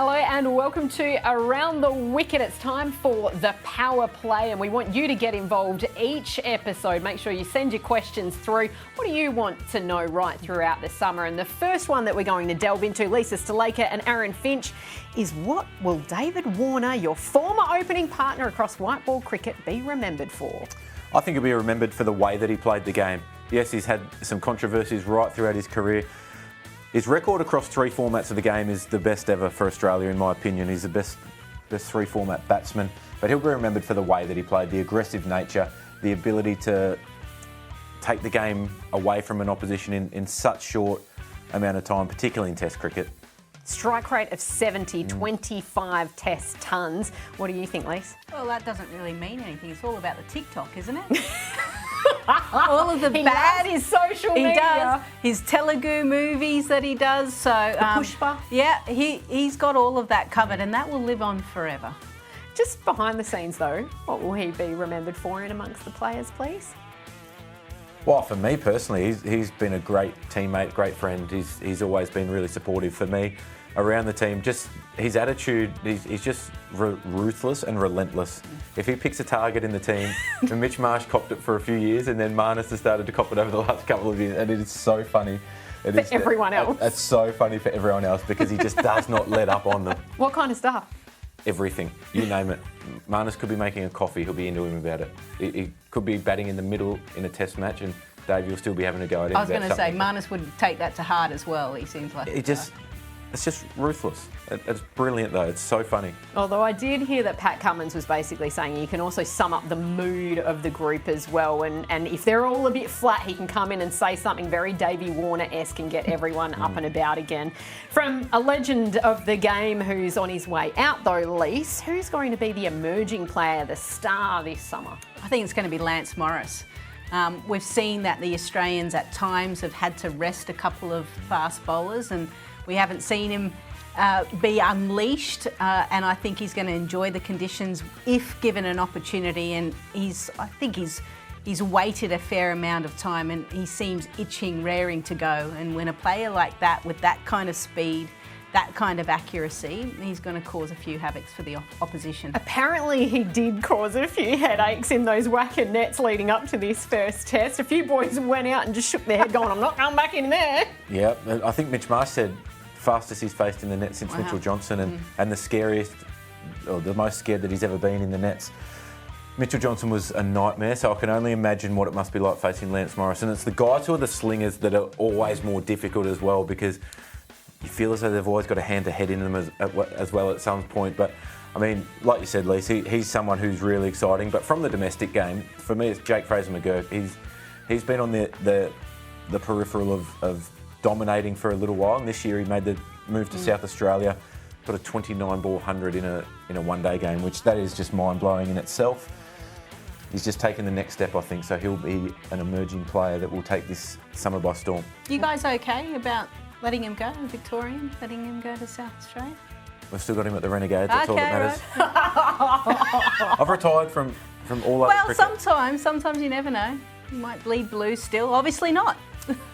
Hello and welcome to Around the Wicket. It's time for the Power Play and we want you to get involved each episode. Make sure you send your questions through. What do you want to know right throughout the summer? And the first one that we're going to delve into, Lisa Sthalekar and Aaron Finch, is what will David Warner, your former opening partner across white ball cricket, be remembered for? I think he'll be remembered for the way that he played the game. Yes, he's had some controversies right throughout his career. His record across three formats of the game is the best ever for Australia, in my opinion. He's the best three format batsman. But he'll be remembered for the way that he played, the aggressive nature, the ability to take the game away from an opposition in such short amount of time, particularly in Test cricket. Strike rate of 70, 25 Test tons. What do you think, Lise? Well, that doesn't really mean anything. It's all about the TikTok, isn't it? All of the He bad, loves his social he media. does his Telugu movies that he does. So Pushpa. yeah, he's got all of that covered, and that will live on forever. Just behind the scenes though, what will he be remembered for in amongst the players, please? Well, for me personally, he's been a great teammate, great friend. He's always been really supportive for me around the team. Just his attitude, he's just ruthless and relentless. If he picks a target in the team, and Mitch Marsh copped it for a few years, and then Marnus has started to cop it over the last couple of years, and it is so funny. It For is everyone else. It's so funny for everyone else because he just does not let up on them. What kind of stuff? Everything, you name it. Marnus could be making a coffee, he'll be into him about it. He could be batting in the middle in a Test match, and Dave, you'll still be having a go at him. I was going to say, something. Marnus would take that to heart as well. He seems like It's just ruthless. It's brilliant though. It's so funny. Although I did hear that Pat Cummins was basically saying you can also sum up the mood of the group as well. And if they're all a bit flat, he can come in and say something very Davey Warner-esque and get everyone up and about again. From a legend of the game who's on his way out though, Lise, who's going to be the emerging player, the star this summer? I think it's going to be Lance Morris. We've seen that the Australians at times have had to rest a couple of fast bowlers, and we haven't seen him be unleashed, and I think he's going to enjoy the conditions if given an opportunity. And I think he's waited a fair amount of time, and he seems itching, raring to go. And when a player like that, with that kind of speed, that kind of accuracy, he's going to cause a few havocs for the opposition. Apparently he did cause a few headaches in those whacker nets leading up to this first test. A few boys went out and just shook their head going, I'm not going back in there. Yeah, I think Mitch Marsh said fastest he's faced in the net since Mitchell Johnson, and the scariest, or the most scared that he's ever been in the nets. Mitchell Johnson was a nightmare, so I can only imagine what it must be like facing Lance Morris. And it's the guys who are the slingers that are always more difficult as well, because you feel as though they've always got a hand to head in them as well at some point. But I mean, like you said, Lisa, he's someone who's really exciting. But from the domestic game, for me, it's Jake Fraser-McGurk. He's been on the peripheral of dominating for a little while, and this year he made the move to South Australia, got a 29 ball 100 in a one-day game, which that is just mind-blowing in itself. He's just taken the next step, I think, so he'll be an emerging player that will take this summer by storm. You guys okay about letting him go, Victorian, letting him go to South Australia? We've still got him at the Renegades, that's all that matters. Right. I've retired from all other cricket. Sometimes you never know. You might bleed blue still, obviously not.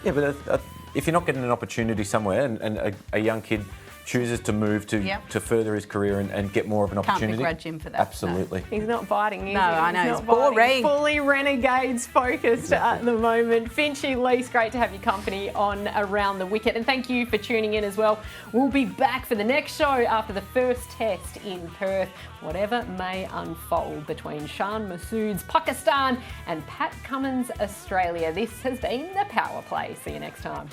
Yeah, but if you're not getting an opportunity somewhere and a young kid chooses to move to further his career and get more of an opportunity. Can't begrudge him for that. Absolutely. He's not biting, is he? I know, He's it's not biting. boring. Fully Renegades focused at the moment. Finchy, Lise, great to have your company on Around the Wicket. And thank you for tuning in as well. We'll be back for the next show after the first test in Perth, whatever may unfold between Shan Masood's Pakistan and Pat Cummins' Australia. This has been The Power Play. See you next time.